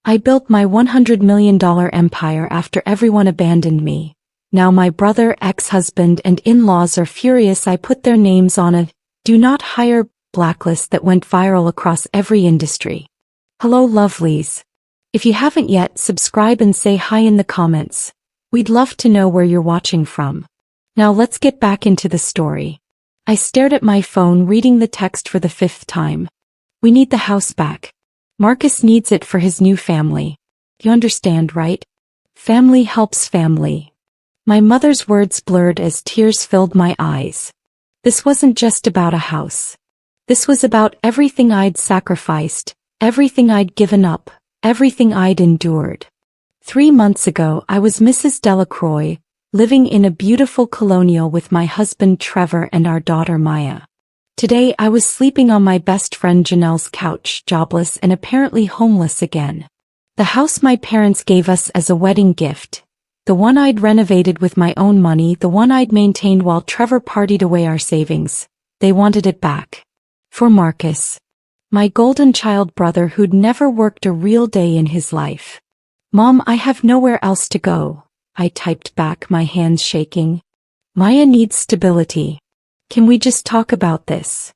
I built my $100 million empire after everyone abandoned me. Now my brother, ex-husband, and in-laws are furious I put their names on a do not hire blacklist that went viral across every industry. Hello lovelies. If you haven't yet, subscribe and say hi in the comments. We'd love to know where you're watching from. Now let's get back into the story. I stared at my phone reading the text for the 5th time. We need the house back. Marcus needs it for his new family. You understand, right? Family helps family. My mother's words blurred as tears filled my eyes. This wasn't just about a house. This was about everything I'd sacrificed, everything I'd given up, everything I'd endured. 3 months ago I was Mrs. Delacroix, living in a beautiful colonial with my husband Trevor and our daughter Maya. Today I was sleeping on my best friend Janelle's couch, jobless and apparently homeless again. The house my parents gave us as a wedding gift, the one I'd renovated with my own money, the one I'd maintained while Trevor partied away our savings, they wanted it back. For Marcus, my golden child brother who'd never worked a real day in his life. Mom, I have nowhere else to go, I typed back, my hands shaking. Maya needs stability. Can we just talk about this?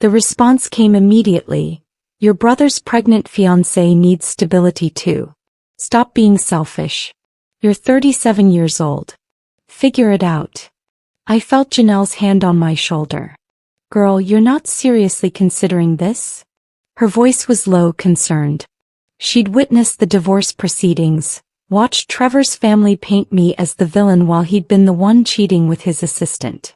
The response came immediately. Your brother's pregnant fiancée needs stability too. Stop being selfish. You're 37 years old. Figure it out. I felt Janelle's hand on my shoulder. Girl, you're not seriously considering this? Her voice was low, concerned. She'd witnessed the divorce proceedings, watched Trevor's family paint me as the villain while he'd been the one cheating with his assistant.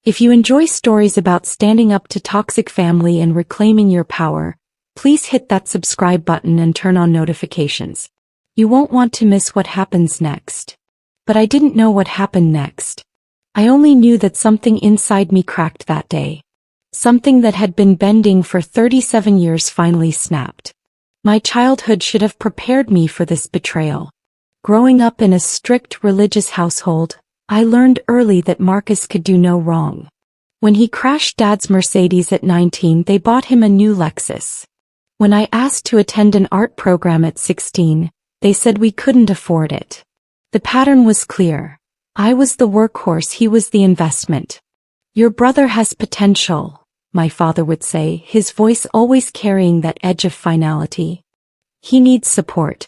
If you enjoy stories about standing up to toxic family and reclaiming your power, please hit that subscribe button and turn on notifications. You won't want to miss what happens next. But I didn't know what happened next. I only knew that something inside me cracked that day. Something that had been bending for 37 years finally snapped. My childhood should have prepared me for this betrayal. Growing up in a strict religious household, I learned early that Marcus could do no wrong. When he crashed Dad's Mercedes at 19, they bought him a new Lexus. When I asked to attend an art program at 16, they said we couldn't afford it. The pattern was clear. I was the workhorse, he was the investment. Your brother has potential, my father would say, his voice always carrying that edge of finality. He needs support.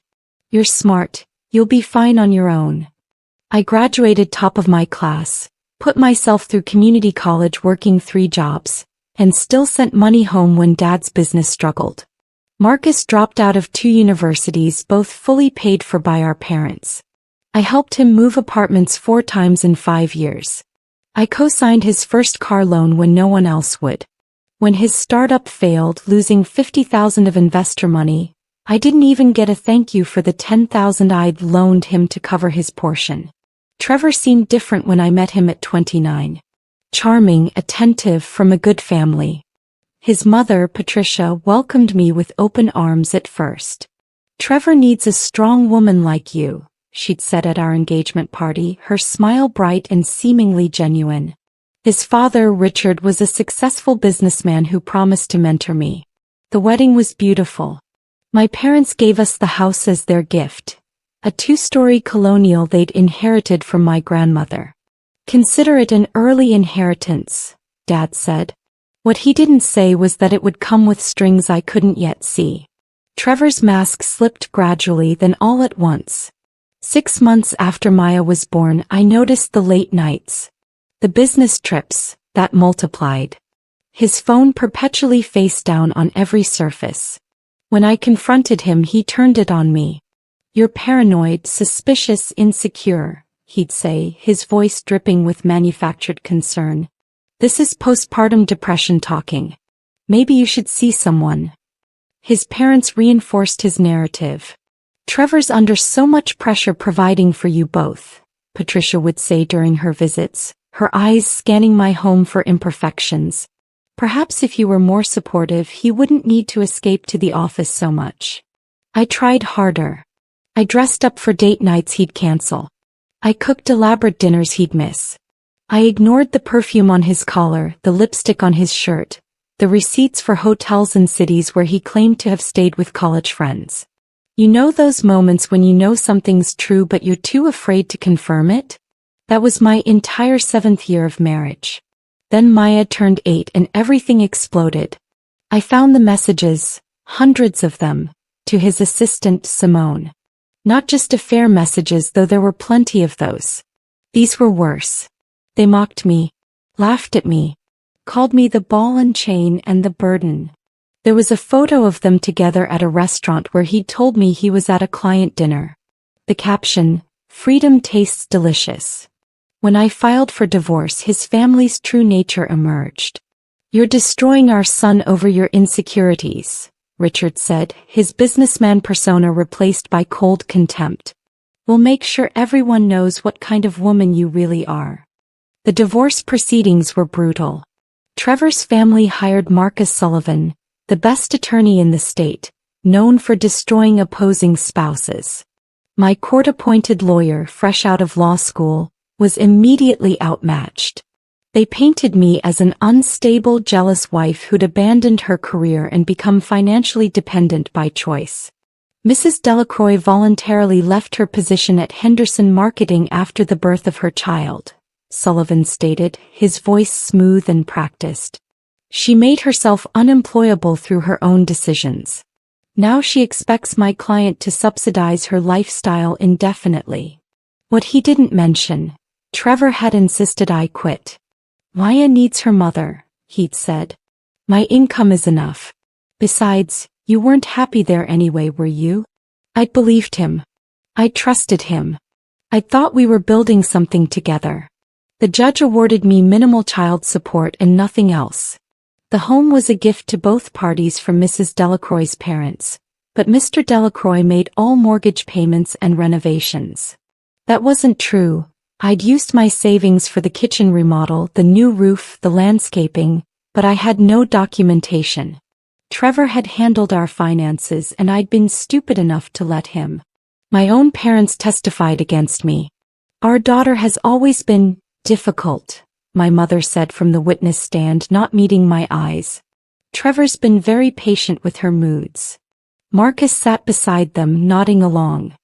You're smart, you'll be fine on your own. I graduated top of my class, put myself through community college working 3 jobs, and still sent money home when Dad's business struggled. Marcus dropped out of 2 universities, both fully paid for by our parents. I helped him move apartments 4 times in 5 years. I co-signed his first car loan when no one else would. When his startup failed, losing $50,000 of investor money, I didn't even get a thank you for the $10,000 I'd loaned him to cover his portion. Trevor seemed different when I met him at 29. Charming, attentive, from a good family. His mother, Patricia, welcomed me with open arms at first. Trevor needs a strong woman like you, she'd said at our engagement party, her smile bright and seemingly genuine. His father, Richard, was a successful businessman who promised to mentor me. The wedding was beautiful. My parents gave us the house as their gift. A 2-story colonial they'd inherited from my grandmother. Consider it an early inheritance, Dad said. What he didn't say was that it would come with strings I couldn't yet see. Trevor's mask slipped gradually, then all at once. 6 months after Maya was born, I noticed the late nights. The business trips, that multiplied. His phone perpetually face down on every surface. When I confronted him, he turned it on me. You're paranoid, suspicious, insecure, he'd say, his voice dripping with manufactured concern. This is postpartum depression talking. Maybe you should see someone. His parents reinforced his narrative. Trevor's under so much pressure providing for you both, Patricia would say during her visits, her eyes scanning my home for imperfections. Perhaps if you were more supportive, he wouldn't need to escape to the office so much. I tried harder. I dressed up for date nights he'd cancel. I cooked elaborate dinners he'd miss. I ignored the perfume on his collar, the lipstick on his shirt, the receipts for hotels in cities where he claimed to have stayed with college friends. You know those moments when you know something's true but you're too afraid to confirm it? That was my entire 7th year of marriage. Then Maya turned 8 and everything exploded. I found the messages, hundreds of them, to his assistant Simone. Not just affair messages, though there were plenty of those. These were worse. They mocked me, laughed at me, called me the ball and chain and the burden. There was a photo of them together at a restaurant where he'd told me he was at a client dinner. The caption, "Freedom tastes delicious." When I filed for divorce, his family's true nature emerged. "You're destroying our son over your insecurities," Richard said, his businessman persona replaced by cold contempt. "We'll make sure everyone knows what kind of woman you really are." The divorce proceedings were brutal. Trevor's family hired Marcus Sullivan, the best attorney in the state, known for destroying opposing spouses. My court-appointed lawyer, fresh out of law school, was immediately outmatched. They painted me as an unstable, jealous wife who'd abandoned her career and become financially dependent by choice. Mrs. Delacroix voluntarily left her position at Henderson Marketing after the birth of her child, Sullivan stated, his voice smooth and practiced. She made herself unemployable through her own decisions. Now she expects my client to subsidize her lifestyle indefinitely. What he didn't mention, Trevor had insisted I quit. "Maya needs her mother," he'd said. "My income is enough. Besides, you weren't happy there anyway, were you?" I'd believed him. I trusted him. I thought we were building something together. The judge awarded me minimal child support and nothing else. The home was a gift to both parties from Mrs. Delacroix's parents, but Mr. Delacroix made all mortgage payments and renovations. That wasn't true. I'd used my savings for the kitchen remodel, the new roof, the landscaping, but I had no documentation. Trevor had handled our finances and I'd been stupid enough to let him. My own parents testified against me. "Our daughter has always been difficult," my mother said from the witness stand, not meeting my eyes. "Trevor's been very patient with her moods." Marcus sat beside them, nodding along.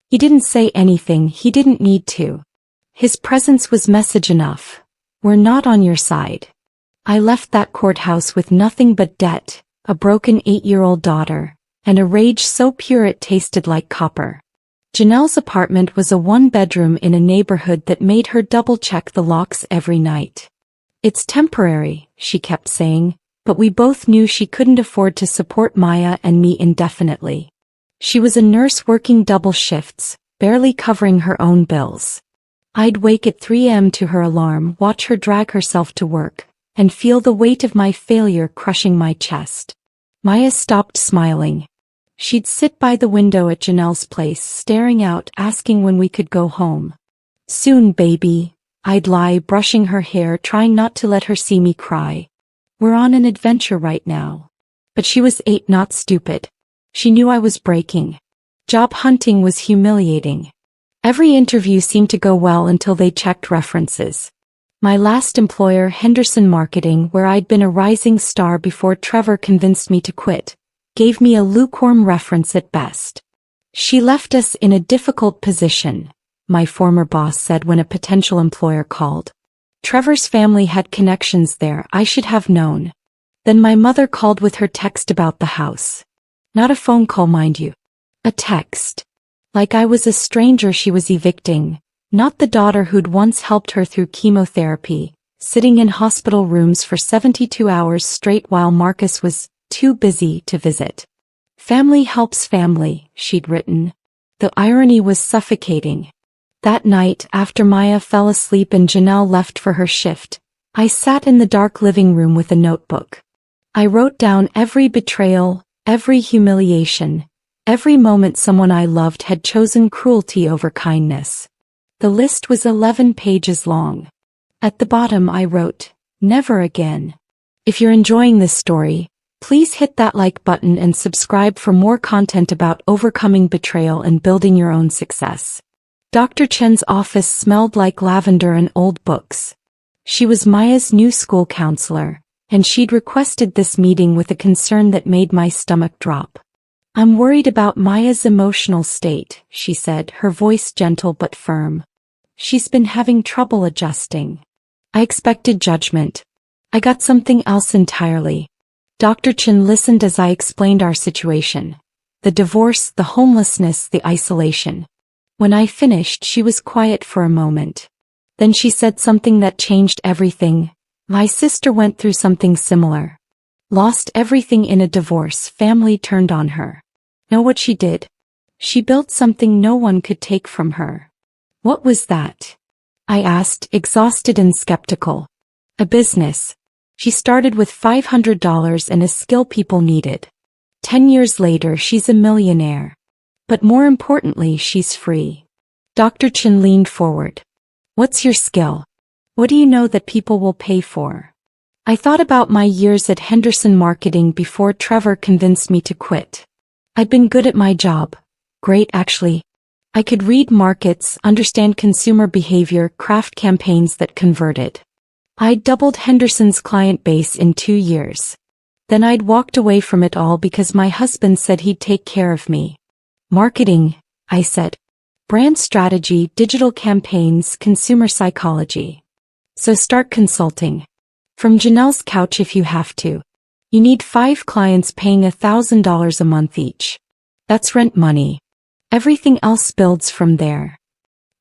He didn't say anything, he didn't need to. His presence was message enough. "We're not on your side." I left that courthouse with nothing but debt, a broken 8-year-old daughter, and a rage so pure it tasted like copper. Janelle's apartment was a 1-bedroom in a neighborhood that made her double-check the locks every night. "It's temporary," she kept saying, but we both knew she couldn't afford to support Maya and me indefinitely. She was a nurse working double shifts, barely covering her own bills. I'd wake at 3 a.m. to her alarm, watch her drag herself to work, and feel the weight of my failure crushing my chest. Maya stopped smiling. She'd sit by the window at Janelle's place, staring out, asking when we could go home. "Soon, baby," I'd lie, brushing her hair, trying not to let her see me cry. "We're on an adventure right now." But she was 8, not stupid. She knew I was breaking. Job hunting was humiliating. Every interview seemed to go well until they checked references. My last employer, Henderson Marketing, where I'd been a rising star before Trevor convinced me to quit, gave me a lukewarm reference at best. "She left us in a difficult position," my former boss said when a potential employer called. "Trevor's family had connections there, I should have known." Then my mother called with her text about the house. Not a phone call, mind you. A text. Like I was a stranger she was evicting, not the daughter who'd once helped her through chemotherapy, sitting in hospital rooms for 72 hours straight while Marcus was too busy to visit. "Family helps family," she'd written. The irony was suffocating. That night, after Maya fell asleep and Janelle left for her shift, I sat in the dark living room with a notebook. I wrote down every betrayal, every humiliation, every moment someone I loved had chosen cruelty over kindness. The list was 11 pages long. At the bottom I wrote, "Never again." If you're enjoying this story, please hit that like button and subscribe for more content about overcoming betrayal and building your own success. Dr. Chen's office smelled like lavender and old books. She was Maya's new school counselor, and she'd requested this meeting with a concern that made my stomach drop. I'm worried about Maya's emotional state, she said, her voice gentle but firm. She's been having trouble adjusting. I expected judgment. I got something else entirely. Dr. Chin listened as I explained our situation. The divorce, the homelessness, the isolation. When I finished, she was quiet for a moment. Then she said something that changed everything. My sister went through something similar. Lost everything in a divorce, family turned on her. Know what she did? She built something no one could take from her. What was that? I asked, exhausted and skeptical. A business. She started with $500 and a skill people needed. 10 years later, she's a millionaire. But more importantly, she's free. Dr. Chin leaned forward. What's your skill? What do you know that people will pay for? I thought about my years at Henderson Marketing before Trevor convinced me to quit. I'd been good at my job. Great, actually. I could read markets, understand consumer behavior, craft campaigns that converted. I'd doubled Henderson's client base in 2 years. Then I'd walked away from it all because my husband said he'd take care of me. Marketing, I said. Brand strategy, digital campaigns, consumer psychology. So start consulting. From Janelle's couch if you have to. You need 5 clients paying $1,000 a month each. That's rent money. Everything else builds from there.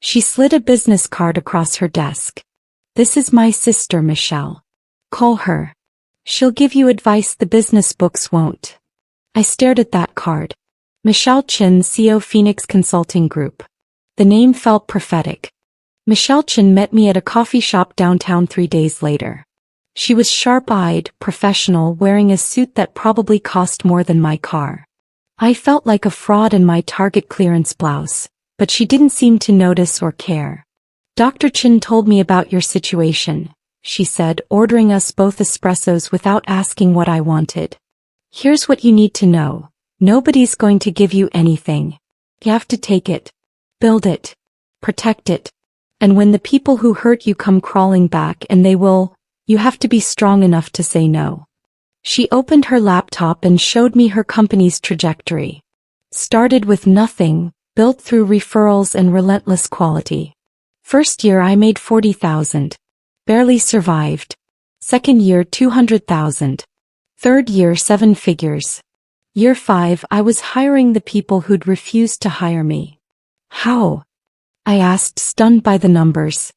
She slid a business card across her desk. This is my sister Michelle. Call her. She'll give you advice the business books won't. I stared at that card. Michelle Chin, CEO Phoenix Consulting Group. The name felt prophetic. Michelle Chin met me at a coffee shop downtown 3 days later. She was sharp-eyed, professional, wearing a suit that probably cost more than my car. I felt like a fraud in my Target clearance blouse, but she didn't seem to notice or care. Dr. Chin told me about your situation, she said, ordering us both espressos without asking what I wanted. Here's what you need to know. Nobody's going to give you anything. You have to take it, build it, protect it. And when the people who hurt you come crawling back, and they will, you have to be strong enough to say no. She opened her laptop and showed me her company's trajectory. Started with nothing, built through referrals and relentless quality. First year I made $40,000. Barely survived. Second year $200,000. Third year 7 figures. Year 5 I was hiring the people who'd refused to hire me. How? I asked, stunned by the numbers.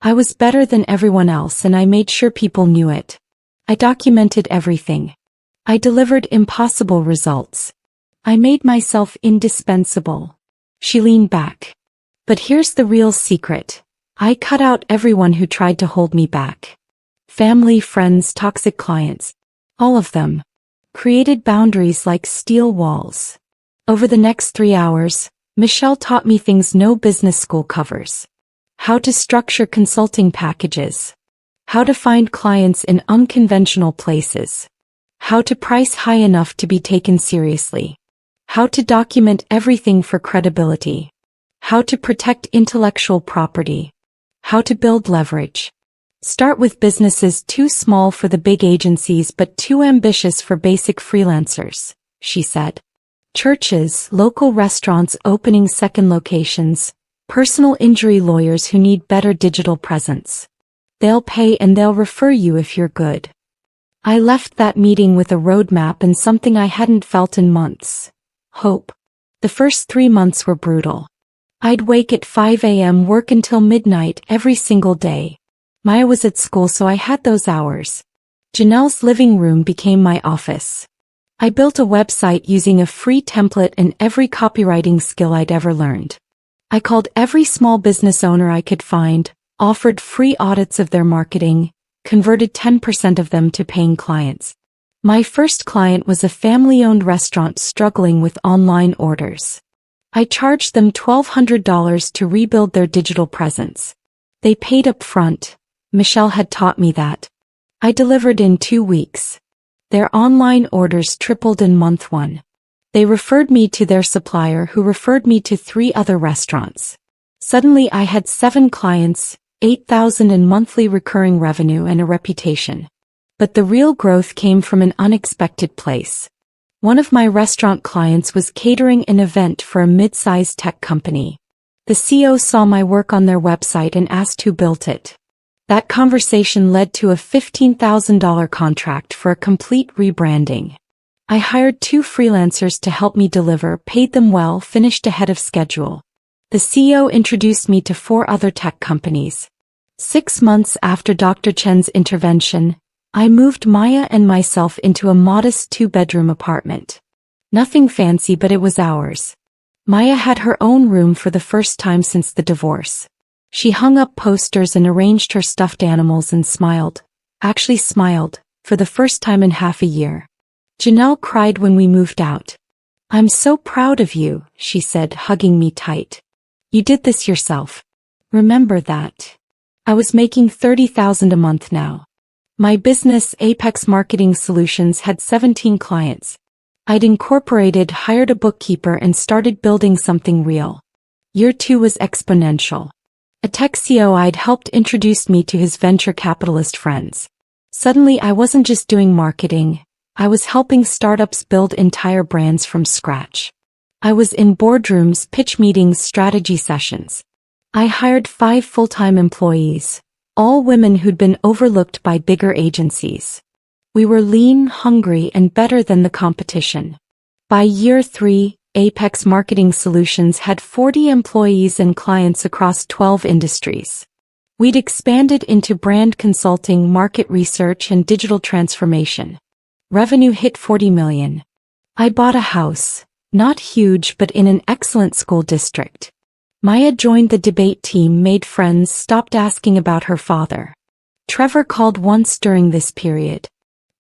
I was better than everyone else and I made sure people knew it. I documented everything. I delivered impossible results. I made myself indispensable. She leaned back. But here's the real secret. I cut out everyone who tried to hold me back. Family, friends, toxic clients. All of them. Created boundaries like steel walls. Over the next 3 hours, Michelle taught me things no business school covers. How to structure consulting packages. How to find clients in unconventional places. How to price high enough to be taken seriously. How to document everything for credibility. How to protect intellectual property. How to build leverage. Start with businesses too small for the big agencies but too ambitious for basic freelancers, she said. Churches, local restaurants opening second locations, personal injury lawyers who need better digital presence. They'll pay and they'll refer you if you're good. I left that meeting with a roadmap and something I hadn't felt in months. Hope. The first 3 months were brutal. I'd wake at 5 a.m., work until midnight every single day. Maya was at school, so I had those hours. Janelle's living room became my office. I built a website using a free template and every copywriting skill I'd ever learned. I called every small business owner I could find, offered free audits of their marketing, converted 10% of them to paying clients. My first client was a family-owned restaurant struggling with online orders. I charged them $1,200 to rebuild their digital presence. They paid up front. Michelle had taught me that. I delivered in 2 weeks. Their online orders tripled in month 1. They referred me to their supplier who referred me to 3 other restaurants. Suddenly I had 7 clients, $8,000 in monthly recurring revenue and a reputation. But the real growth came from an unexpected place. One of my restaurant clients was catering an event for a mid-sized tech company. The CEO saw my work on their website and asked who built it. That conversation led to a $15,000 contract for a complete rebranding. I hired 2 freelancers to help me deliver, paid them well, finished ahead of schedule. The CEO introduced me to 4 other tech companies. 6 months after Dr. Chen's intervention, I moved Maya and myself into a modest 2-bedroom apartment. Nothing fancy, but it was ours. Maya had her own room for the first time since the divorce. She hung up posters and arranged her stuffed animals and smiled. Actually smiled, for the first time in half a year. Janelle cried when we moved out. "I'm so proud of you," she said, hugging me tight. "You did this yourself. Remember that." I was making $30,000 a month now. My business, Apex Marketing Solutions, had 17 clients. I'd incorporated, hired a bookkeeper, and started building something real. Year 2 was exponential. A tech CEO I'd helped introduced me to his venture capitalist friends. Suddenly I wasn't just doing marketing, I was helping startups build entire brands from scratch. I was in boardrooms, pitch meetings, strategy sessions. I hired 5 full-time employees, all women who'd been overlooked by bigger agencies. We were lean, hungry, and better than the competition. By year 3, Apex Marketing Solutions had 40 employees and clients across 12 industries. We'd expanded into brand consulting, market research, and digital transformation. Revenue hit $40 million. I bought a house, not huge but in an excellent school district. Maya joined the debate team, made friends, stopped asking about her father. Trevor called once during this period.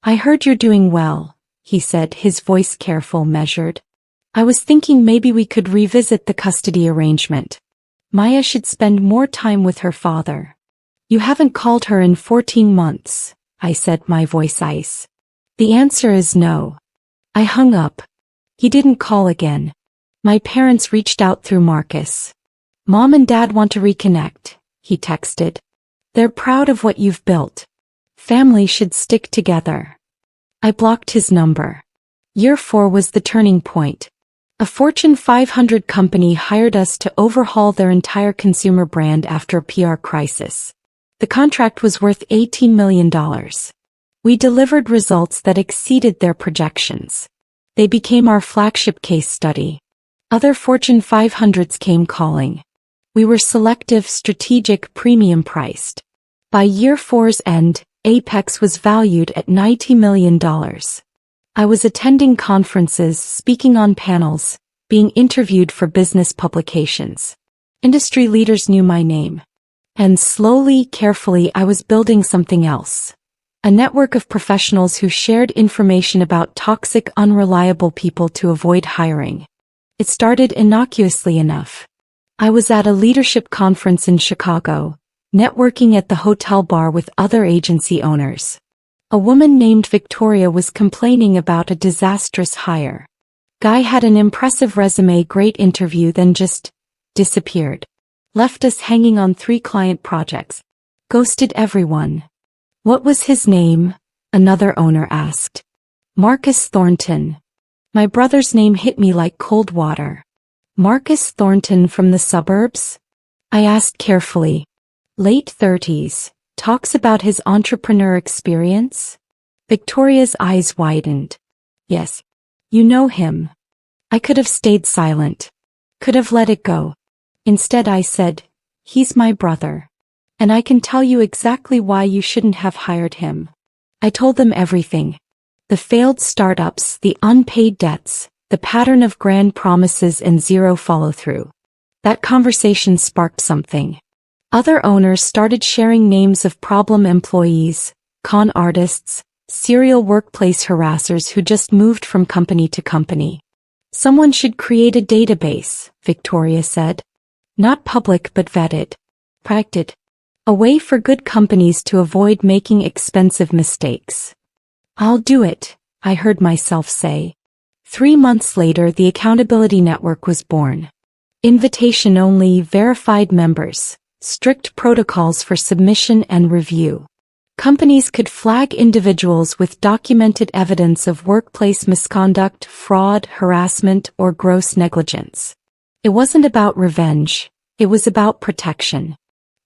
"I heard you're doing well," he said, his voice careful, measured. "I was thinking maybe we could revisit the custody arrangement. Maya should spend more time with her father." "You haven't called her in 14 months, I said, my voice ice. "The answer is no." I hung up. He didn't call again. My parents reached out through Marcus. "Mom and Dad want to reconnect," he texted. "They're proud of what you've built. Family should stick together." I blocked his number. Year 4 was the turning point. A Fortune 500 company hired us to overhaul their entire consumer brand after a PR crisis. The contract was worth $18 million. We delivered results that exceeded their projections. They became our flagship case study. Other Fortune 500s came calling. We were selective, strategic, premium priced. By year 4's end, Apex was valued at $90 million. I was attending conferences, speaking on panels, being interviewed for business publications. Industry leaders knew my name. And slowly, carefully, I was building something else. A network of professionals who shared information about toxic, unreliable people to avoid hiring. It started innocuously enough. I was at a leadership conference in Chicago, networking at the hotel bar with other agency owners. A woman named Victoria was complaining about a disastrous hire. Guy had an impressive resume, great interview, then just disappeared. Left us hanging on 3 client projects. Ghosted everyone. "What was his name?" another owner asked. "Marcus Thornton." My brother's name hit me like cold water. "Marcus Thornton from the suburbs?" I asked carefully. "Late 30s. Talks about his entrepreneur experience?" Victoria's eyes widened. "Yes. You know him." I could have stayed silent. Could have let it go. Instead I said, "He's my brother. And I can tell you exactly why you shouldn't have hired him." I told them everything. The failed startups, the unpaid debts, the pattern of grand promises and zero follow-through. That conversation sparked something. Other owners started sharing names of problem employees, con artists, serial workplace harassers who just moved from company to company. "Someone should create a database," Victoria said. "Not public but vetted. Practed. A way for good companies to avoid making expensive mistakes." "I'll do it," I heard myself say. 3 months later, the Accountability Network was born. Invitation-only, verified members, strict protocols for submission and review. Companies could flag individuals with documented evidence of workplace misconduct, fraud, harassment, or gross negligence. It wasn't about revenge, it was about protection.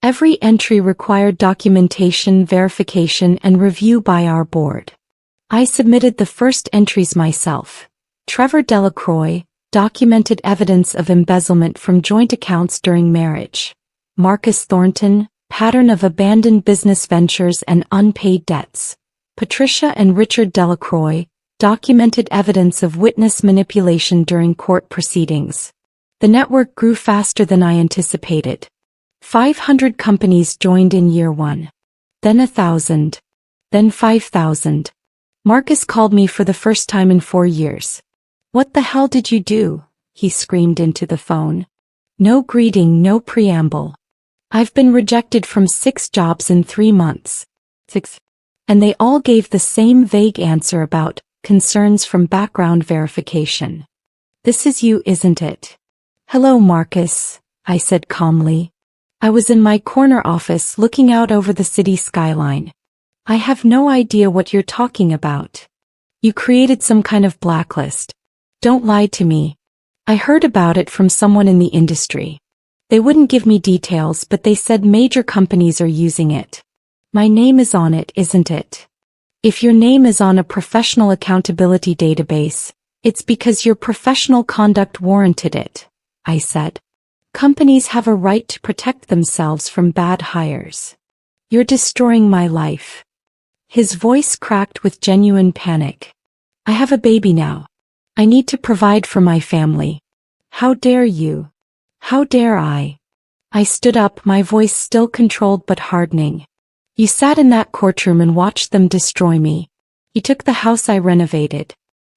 Every entry required documentation, verification, and review by our board. I submitted the first entries myself. Trevor Delacroix, documented evidence of embezzlement from joint accounts during marriage. Marcus Thornton, pattern of abandoned business ventures and unpaid debts. Patricia and Richard Delacroix, documented evidence of witness manipulation during court proceedings. The network grew faster than I anticipated. 500 companies joined in year 1. Then 1,000. Then 5,000. Marcus called me for the first time in 4 years. "What the hell did you do?" he screamed into the phone. No greeting, no preamble. "I've been rejected from 6 jobs in 3 months. 6. And they all gave the same vague answer about concerns from background verification. "This is you, isn't it?" "Hello, Marcus," I said calmly. I was in my corner office looking out over the city skyline. "I have no idea what you're talking about. You created some kind of blacklist. Don't lie to me. I heard about it from someone in the industry. They wouldn't give me details, but they said major companies are using it. My name is on it, isn't it? If your name is on a professional accountability database, it's because your professional conduct warranted it," I said. "Companies have a right to protect themselves from bad hires. You're destroying my life." His voice cracked with genuine panic. "I have a baby now. I need to provide for my family. How dare you? How dare I?" I stood up, my voice still controlled but hardening. "You sat in that courtroom and watched them destroy me. You took the house I renovated.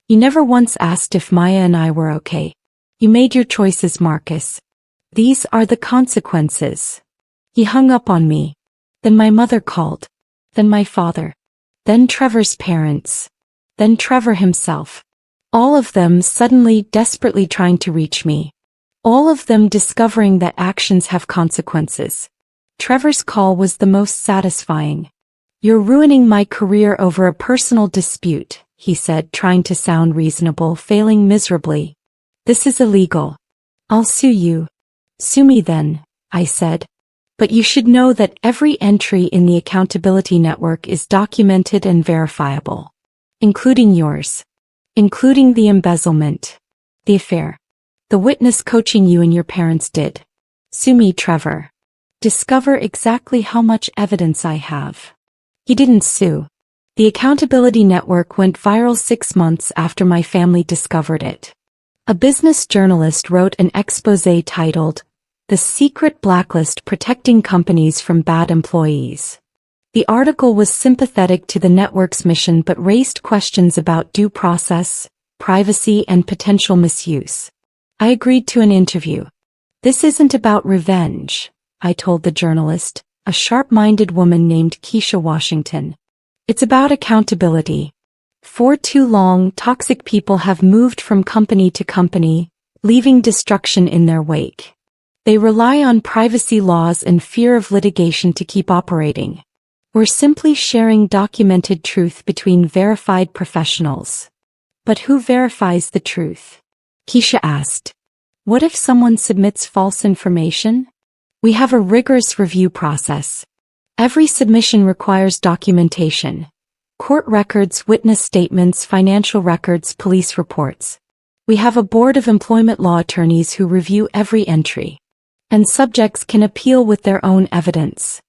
You never once asked if Maya and I were okay. You made your choices, Marcus. These are the consequences." He hung up on me. Then my mother called. Then my father. Then Trevor's parents. Then Trevor himself. All of them suddenly desperately trying to reach me. All of them discovering that actions have consequences. Trevor's call was the most satisfying. "You're ruining my career over a personal dispute," he said, trying to sound reasonable, failing miserably. "This is illegal. I'll sue you." "Sue me then," I said. "But you should know that every entry in the accountability network is documented and verifiable. Including yours. Including the embezzlement. The affair. The witness coaching you and your parents did. Sue me, Trevor. Discover exactly how much evidence I have." He didn't sue. The accountability network went viral 6 months after my family discovered it. A business journalist wrote an exposé titled, "The Secret Blacklist Protecting Companies from Bad Employees." The article was sympathetic to the network's mission but raised questions about due process, privacy, and potential misuse. I agreed to an interview. "This isn't about revenge," I told the journalist, a sharp-minded woman named Keisha Washington. "It's about accountability. For too long, toxic people have moved from company to company, leaving destruction in their wake. They rely on privacy laws and fear of litigation to keep operating. We're simply sharing documented truth between verified professionals." "But who verifies the truth?" Keisha asked. "What if someone submits false information?" "We have a rigorous review process. Every submission requires documentation. Court records, witness statements, financial records, police reports. We have a board of employment law attorneys who review every entry. And subjects can appeal with their own evidence.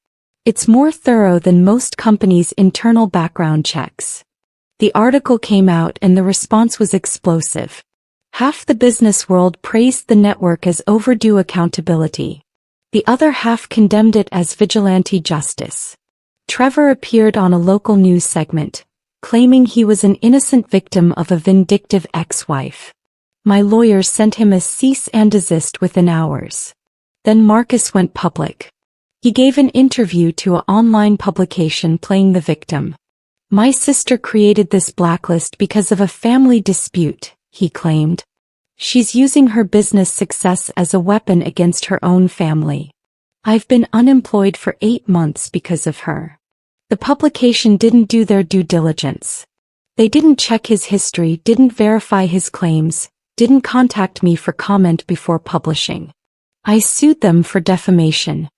It's more thorough than most companies' internal background checks." The article came out and the response was explosive. Half the business world praised the network as overdue accountability. The other half condemned it as vigilante justice. Trevor appeared on a local news segment, claiming he was an innocent victim of a vindictive ex-wife. My lawyers sent him a cease and desist within hours. Then Marcus went public. He gave an interview to an online publication playing the victim. "My sister created this blacklist because of a family dispute," he claimed. "She's using her business success as a weapon against her own family. I've been unemployed for 8 months because of her." The publication didn't do their due diligence. They didn't check his history, didn't verify his claims, didn't contact me for comment before publishing. I sued them for defamation.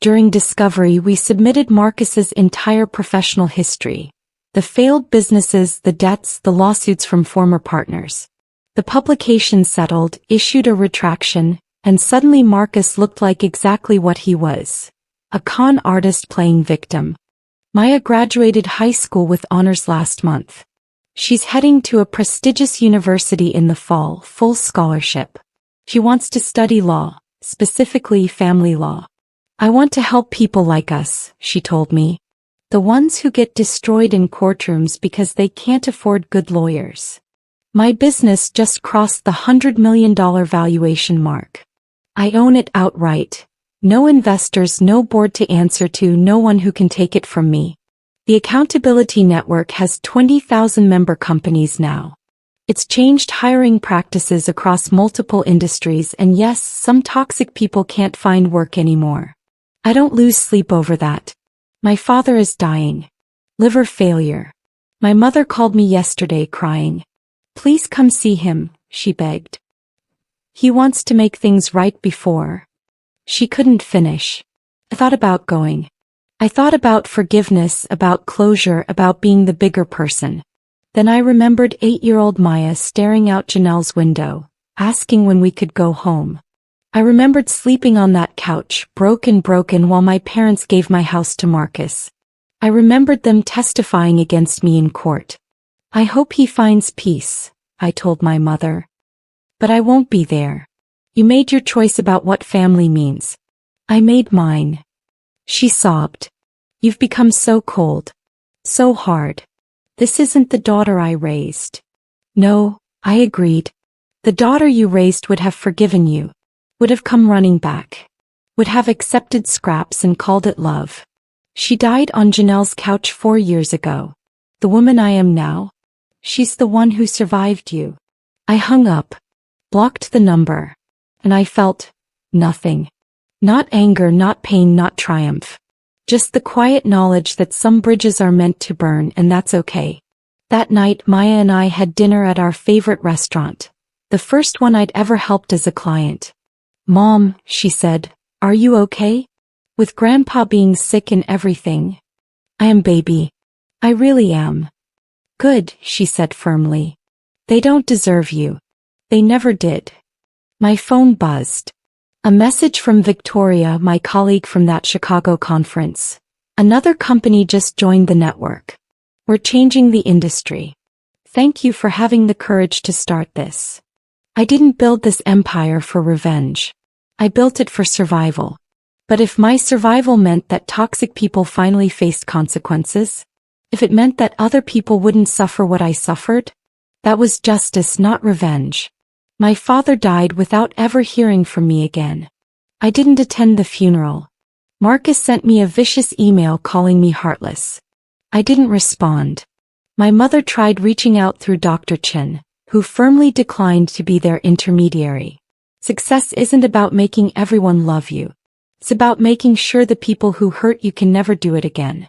During discovery, we submitted Marcus's entire professional history. The failed businesses, the debts, the lawsuits from former partners. The publication settled, issued a retraction, and suddenly Marcus looked like exactly what he was. A con artist playing victim. Maya graduated high school with honors last month. She's heading to a prestigious university in the fall, full scholarship. She wants to study law, specifically family law. I want to help people like us, she told me. The ones who get destroyed in courtrooms because they can't afford good lawyers. My business just crossed the $100 million valuation mark. I own it outright. No investors, no board to answer to, no one who can take it from me. The Accountability Network has 20,000 member companies now. It's changed hiring practices across multiple industries, and yes, some toxic people can't find work anymore. I don't lose sleep over that. My father is dying. Liver failure. My mother called me yesterday crying. Please come see him, she begged. He wants to make things right before. She couldn't finish. I thought about going. I thought about forgiveness, about closure, about being the bigger person. Then I remembered 8-year-old Maya staring out Janelle's window, asking when we could go home. I remembered sleeping on that couch, broken while my parents gave my house to Marcus. I remembered them testifying against me in court. I hope he finds peace, I told my mother. But I won't be there. You made your choice about what family means. I made mine. She sobbed. You've become so cold. So hard. This isn't the daughter I raised. No, I agreed. The daughter you raised would have forgiven you. Would have come running back. Would have accepted scraps and called it love. She died on Janelle's couch 4 years ago. The woman I am now? She's the one who survived you. I hung up. Blocked the number. And I felt nothing. Not anger, not pain, not triumph. Just the quiet knowledge that some bridges are meant to burn, and that's okay. That night, Maya and I had dinner at our favorite restaurant. The first one I'd ever helped as a client. Mom, she said, are you okay? With Grandpa being sick and everything? I am, baby. I really am. Good, she said firmly. They don't deserve you. They never did. My phone buzzed. A message from Victoria, my colleague from that Chicago conference. Another company just joined the network. We're changing the industry. Thank you for having the courage to start this. I didn't build this empire for revenge. I built it for survival. But if my survival meant that toxic people finally faced consequences, if it meant that other people wouldn't suffer what I suffered, that was justice, not revenge. My father died without ever hearing from me again. I didn't attend the funeral. Marcus sent me a vicious email calling me heartless. I didn't respond. My mother tried reaching out through Dr. Chin, who firmly declined to be their intermediary. Success isn't about making everyone love you. It's about making sure the people who hurt you can never do it again.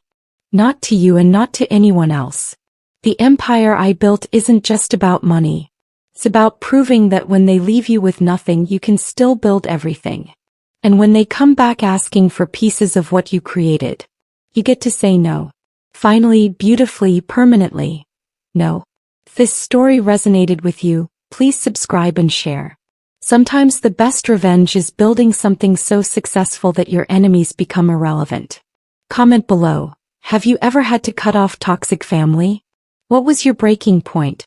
Not to you and not to anyone else. The empire I built isn't just about money. It's about proving that when they leave you with nothing, you can still build everything. And when they come back asking for pieces of what you created, you get to say no. Finally, beautifully, permanently. No. If this story resonated with you, please subscribe and share. Sometimes the best revenge is building something so successful that your enemies become irrelevant. Comment below. Have you ever had to cut off toxic family? What was your breaking point?